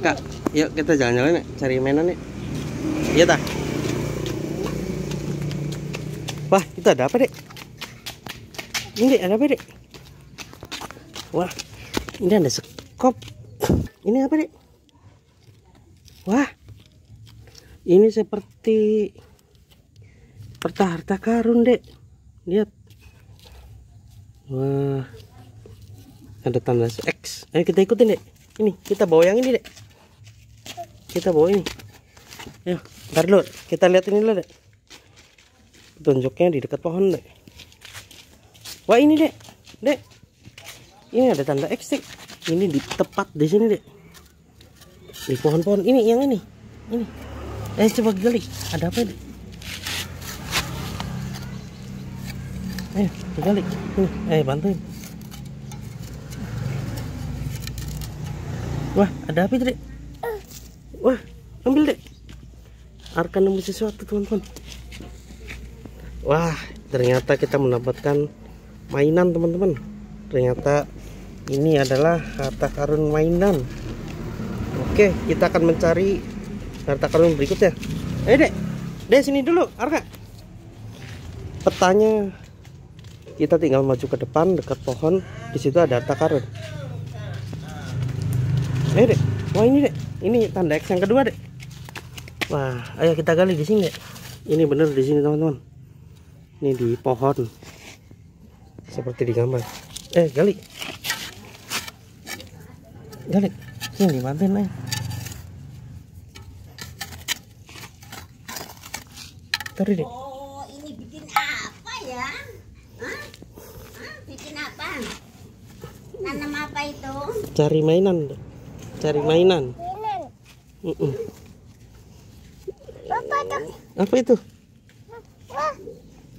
Kak, yuk kita jalan-jalan nih, cari mainan nih. Iya tak? Wah, itu ada apa dek? Ini dek, ada apa dek? Wah, ini ada sekop. Ini apa dek? Wah, ini seperti harta karun dek. Lihat. Wah, ada tanda X. Ayo kita ikutin dek. Ini kita bawa yang ini dek. Kita bawa ini. Ayo, ntar dulu. Kita lihat ini dulu dek. Tunjuknya di dekat pohon dek. Wah ini dek. Dek. Ini ada tanda X dek. Ini di tepat di sini dek. Di pohon-pohon ini yang ini. Ini. Coba gali. Ada apa dek? Ayo, gali. Ini. Bantuin. Wah, ada apa dek? Wah, ambil dek. Arka nemu sesuatu teman-teman. Wah, ternyata kita mendapatkan mainan teman-teman. Ternyata ini adalah harta karun mainan. Oke, kita akan mencari harta karun berikutnya. Ayo dek sini dulu Arka. Petanya kita tinggal maju ke depan dekat pohon. Di situ ada harta karun. Ayo dek. Wah ini dek. Ini tanda X yang kedua dek. Wah, ayo kita gali di sini dek. Ini bener di sini teman-teman. Ini di pohon. Seperti di gambar. Gali. Gali. Sini bantuin aja. Tarik dek. Oh, ini bikin apa ya? Hah? Bikin apa? Nanam apa itu? Cari mainan dek. Cari mainan. Apa itu?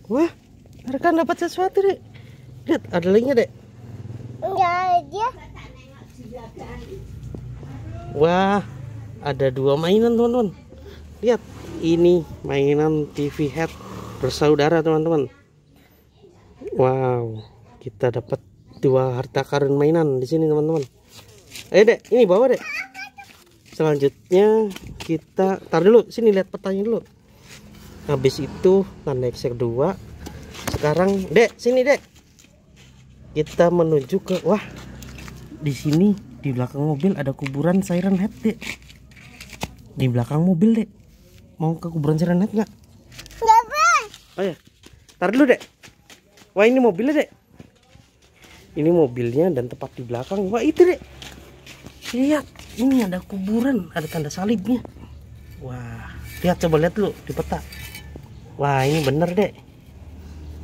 Wah, Arka dapat sesuatu dek. Lihat, ada linknya dek. Enggak aja. Wah, ada 2 mainan teman-teman. Lihat, ini mainan TV Head bersaudara teman-teman. Wow, kita dapat 2 harta karun mainan di sini teman-teman. Ayo dek, ini bawa dek. Selanjutnya kita tar dulu, sini lihat petanya dulu. Habis itu tanda X kedua. Sekarang dek, sini dek. Kita menuju ke wah. Di sini di belakang mobil ada kuburan Siren Head dek. Di belakang mobil dek. Mau ke kuburan Siren Head nggak? Enggak, Pak. Oh ya. Tar dulu dek. Wah ini mobilnya dek. Ini mobilnya dan tepat di belakang. Wah itu dek. Lihat, ini ada kuburan, ada tanda salibnya. Wah, lihat coba lihat dulu di peta. Wah, ini bener, dek.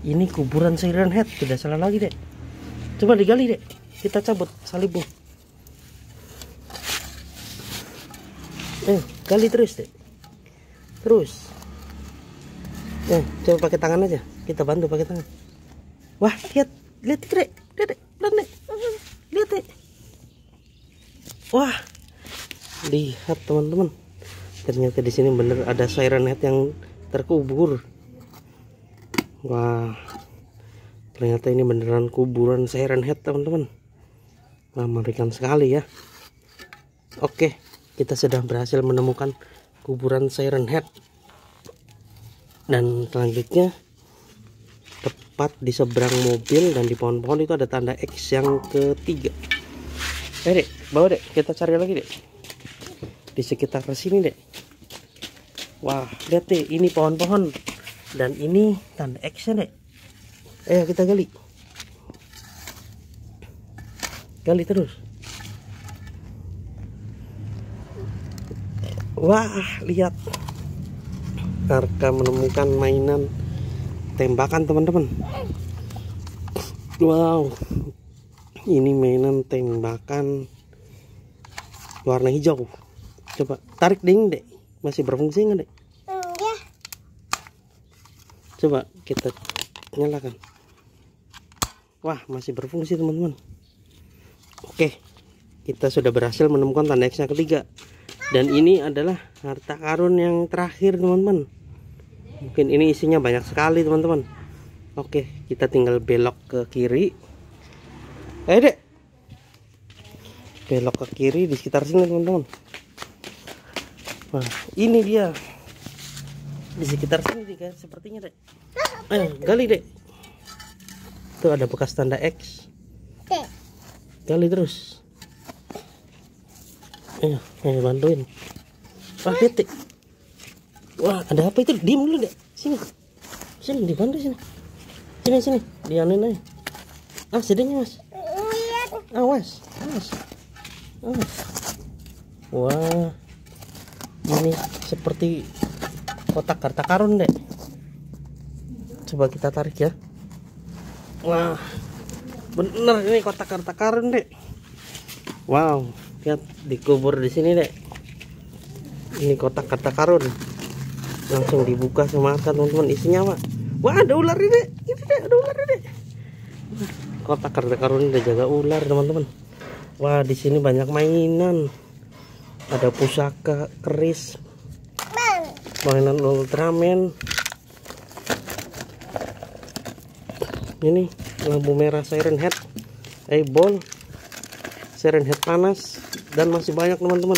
Ini kuburan Siren Head, tidak salah lagi, dek. Coba digali, dek. Kita cabut salibnya. Gali terus, dek. Terus. Coba pakai tangan aja. Kita bantu pakai tangan. Wah, lihat itu, dek. Dek, pelan, dek. Lihat, dek. Wah, lihat teman-teman, ternyata di sini bener ada Siren Head yang terkubur. Wah, ternyata ini beneran kuburan Siren Head teman-teman. Wah, mengerikan sekali ya. Oke, kita sudah berhasil menemukan kuburan Siren Head. Dan selanjutnya tepat di seberang mobil dan di pohon-pohon itu ada tanda X yang ketiga. Dek, bawa dek, kita cari lagi dek. Di sekitar sini dek. Wah, lihat deh, ini pohon-pohon dan ini tanda X-nya dek. Ayo kita gali. Gali terus. Wah, lihat. Arka menemukan mainan tembakan teman-teman. Wow. Ini mainan tembakan warna hijau. Coba tarik ding dek. Masih berfungsi nggak dek? Enggak. Coba kita nyalakan. Wah, masih berfungsi teman-teman. Oke, kita sudah berhasil menemukan tanda X yang ketiga. Dan ini adalah harta karun yang terakhir teman-teman. Mungkin ini isinya banyak sekali teman-teman. Oke, kita tinggal belok ke kiri. Ayo dek, belok ke kiri di sekitar sini teman-teman. Wah, ini dia. Di sekitar sini nih kan sepertinya, Dek. Ayo, gali, Dek. Tuh ada bekas tanda X. Gali terus. Ayo bantuin. Wah, titik. Wah, ada apa itu? Diam dulu, Dek. Sini. Sini dibantu sini. Sini. Dianin aja. Ah, sedihnya, Mas. Awas. Wah. Ini seperti kotak harta karun, Dek. Coba kita tarik ya. Wah, bener ini kotak harta karun, Dek. Wow, lihat dikubur di sini, Dek. Ini kotak harta karun. Langsung dibuka sama Arka, teman-teman. Isinya apa? Wah, ada ular ini, Dek. Itu, Dek, ada ular ini, Dek. Kotak harta karun udah jaga ular, teman-teman. Wah, di sini banyak mainan. Ada pusaka, keris, mainan Ultraman. Ini lampu merah Siren Head, eyeball, Siren Head panas, dan masih banyak, teman-teman.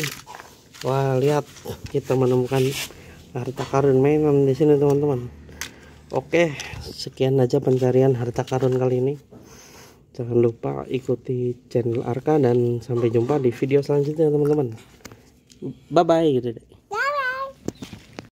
Wah, lihat, kita menemukan harta karun mainan di sini, teman-teman. Oke, sekian aja pencarian harta karun kali ini. Jangan lupa ikuti channel Arka dan sampai jumpa di video selanjutnya, teman-teman. Bye bye gitu deh.